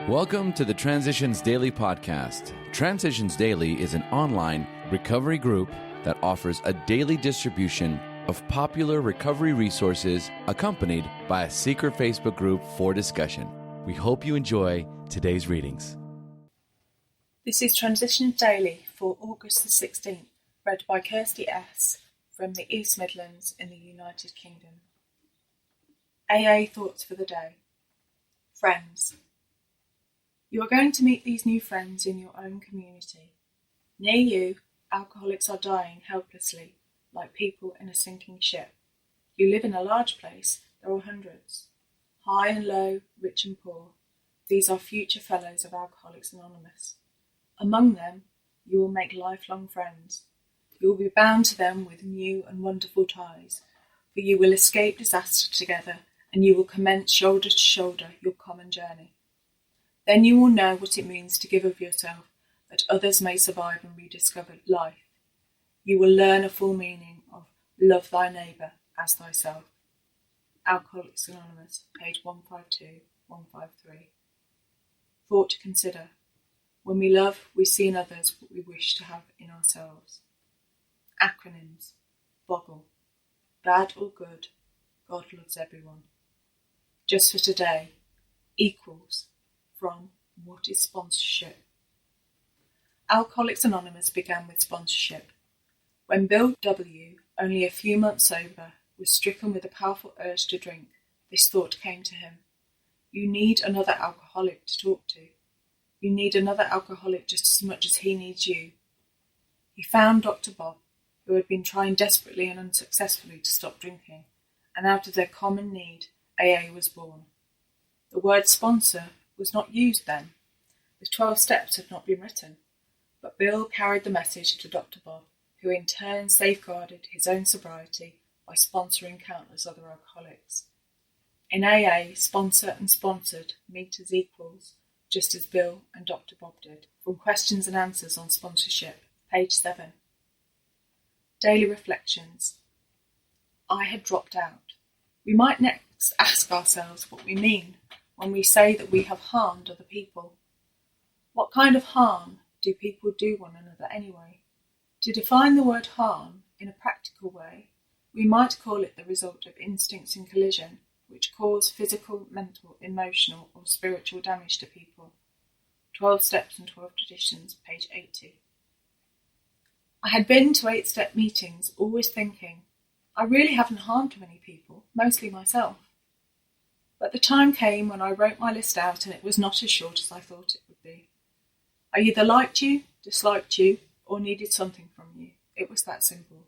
Welcome to the Transitions Daily podcast. Transitions Daily is an online recovery group that offers a daily distribution of popular recovery resources accompanied by a secret Facebook group for discussion. We hope you enjoy today's readings. This is Transitions Daily for August the 16th, read by Kirsty S. from the East Midlands in the United Kingdom. AA Thoughts for the Day. Friends. You are going to meet these new friends in your own community. Near you, alcoholics are dying helplessly, like people in a sinking ship. You live in a large place, there are hundreds. High and low, rich and poor. These are future fellows of Alcoholics Anonymous. Among them, you will make lifelong friends. You will be bound to them with new and wonderful ties, for you will escape disaster together, and you will commence shoulder to shoulder your common journey. Then you will know what it means to give of yourself, that others may survive and rediscover life. You will learn a full meaning of love thy neighbour as thyself. Alcoholics Anonymous, page 152, 153. Thought to consider. When we love, we see in others what we wish to have in ourselves. Acronyms. BOGGLE. Bad or good, God loves everyone. Just for today. Equals. From What is Sponsorship? Alcoholics Anonymous began with sponsorship. When Bill W., only a few months sober, was stricken with a powerful urge to drink, this thought came to him. You need another alcoholic to talk to. You need another alcoholic just as much as he needs you. He found Dr. Bob, who had been trying desperately and unsuccessfully to stop drinking, and out of their common need, AA was born. The word sponsor was not used then. The 12 steps had not been written, but Bill carried the message to Dr. Bob, who in turn safeguarded his own sobriety by sponsoring countless other alcoholics. In AA, sponsor and sponsored meet as equals, just as Bill and Dr. Bob did. From Questions and Answers on Sponsorship, page 7. Daily Reflections. I had dropped out. We might next ask ourselves what we mean when we say that we have harmed other people. What kind of harm do people do one another anyway? To define the word harm in a practical way, we might call it the result of instincts in collision which cause physical, mental, emotional or spiritual damage to people. 12 Steps and 12 Traditions, page 80. I had been to 8-step meetings always thinking, I really haven't harmed many people, mostly myself. But the time came when I wrote my list out and it was not as short as I thought it would be. I either liked you, disliked you, or needed something from you. It was that simple.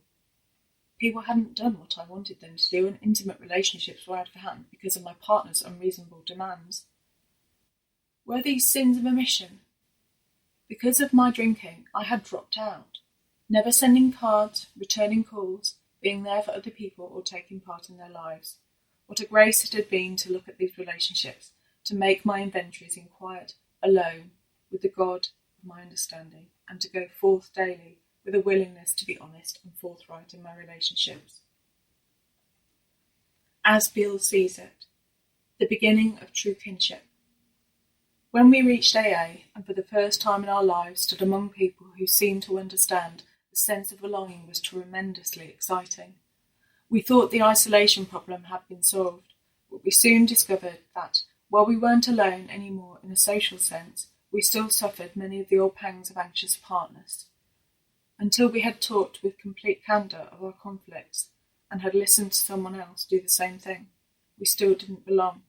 People hadn't done what I wanted them to do and intimate relationships were out of hand because of my partner's unreasonable demands. Were these sins of omission? Because of my drinking, I had dropped out, never sending cards, returning calls, being there for other people or taking part in their lives. What a grace it had been to look at these relationships, to make my inventories in quiet, alone, with the God of my understanding, and to go forth daily with a willingness to be honest and forthright in my relationships. As Bill sees it, the beginning of true kinship. When we reached AA, and for the first time in our lives stood among people who seemed to understand, the sense of belonging was tremendously exciting. We thought the isolation problem had been solved, but we soon discovered that, while we weren't alone anymore in a social sense, we still suffered many of the old pangs of anxious partners. Until we had talked with complete candour of our conflicts, and had listened to someone else do the same thing, we still didn't belong.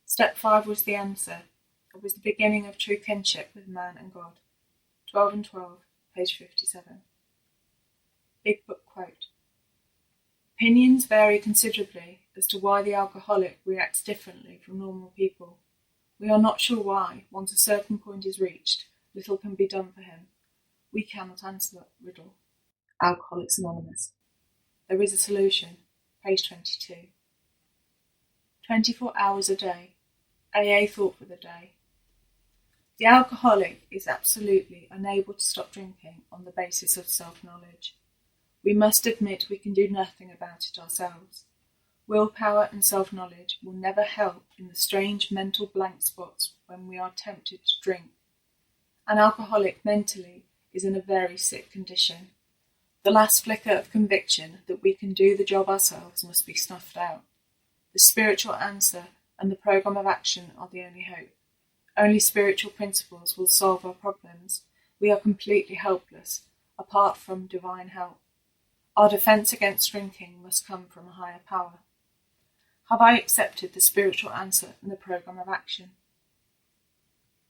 Step 5 was the answer. It was the beginning of true kinship with man and God. 12 and 12, page 57. Big Book quote. Opinions vary considerably as to why the alcoholic reacts differently from normal people. We are not sure why, once a certain point is reached, little can be done for him. We cannot answer that riddle. Alcoholics Anonymous. There is a solution. Page 22. 24 hours a day. AA Thought for the Day. The alcoholic is absolutely unable to stop drinking on the basis of self-knowledge. We must admit we can do nothing about it ourselves. Willpower and self-knowledge will never help in the strange mental blank spots when we are tempted to drink. An alcoholic mentally is in a very sick condition. The last flicker of conviction that we can do the job ourselves must be snuffed out. The spiritual answer and the program of action are the only hope. Only spiritual principles will solve our problems. We are completely helpless, apart from divine help. Our defense against drinking must come from a higher power. Have I accepted the spiritual answer and the program of action?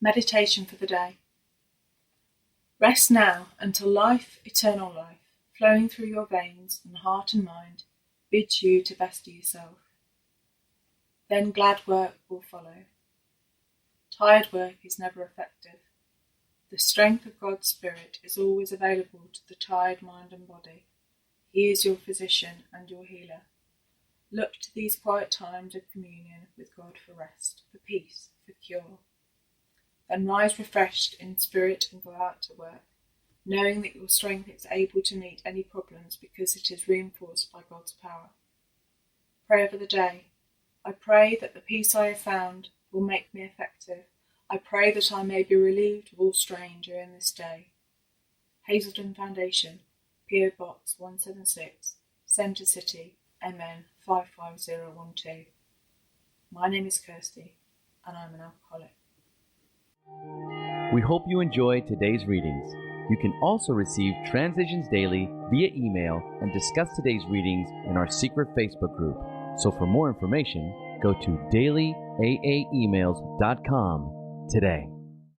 Meditation for the day. Rest now until life, eternal life, flowing through your veins and heart and mind, bids you to best yourself. Then glad work will follow. Tired work is never effective. The strength of God's Spirit is always available to the tired mind and body. He is your physician and your healer. Look to these quiet times of communion with God for rest, for peace, for cure. Then rise refreshed in spirit and go out to work, knowing that your strength is able to meet any problems because it is reinforced by God's power. Prayer for the day. I pray that the peace I have found will make me effective. I pray that I may be relieved of all strain during this day. Hazelden Foundation, P.O. Box 176, Centre City, MN 55012. My name is Kirsty, and I'm an alcoholic. We hope you enjoyed today's readings. You can also receive Transitions Daily via email and discuss today's readings in our secret Facebook group. So for more information, go to dailyaaemails.com today.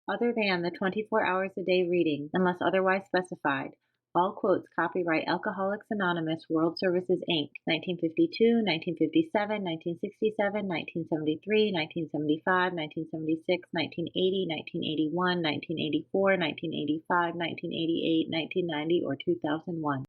Other than the 24 hours a day reading, unless otherwise specified, all quotes copyright Alcoholics Anonymous World Services, Inc., 1952, 1957, 1967, 1973, 1975, 1976, 1980, 1981, 1984, 1985, 1988, 1990, or 2001.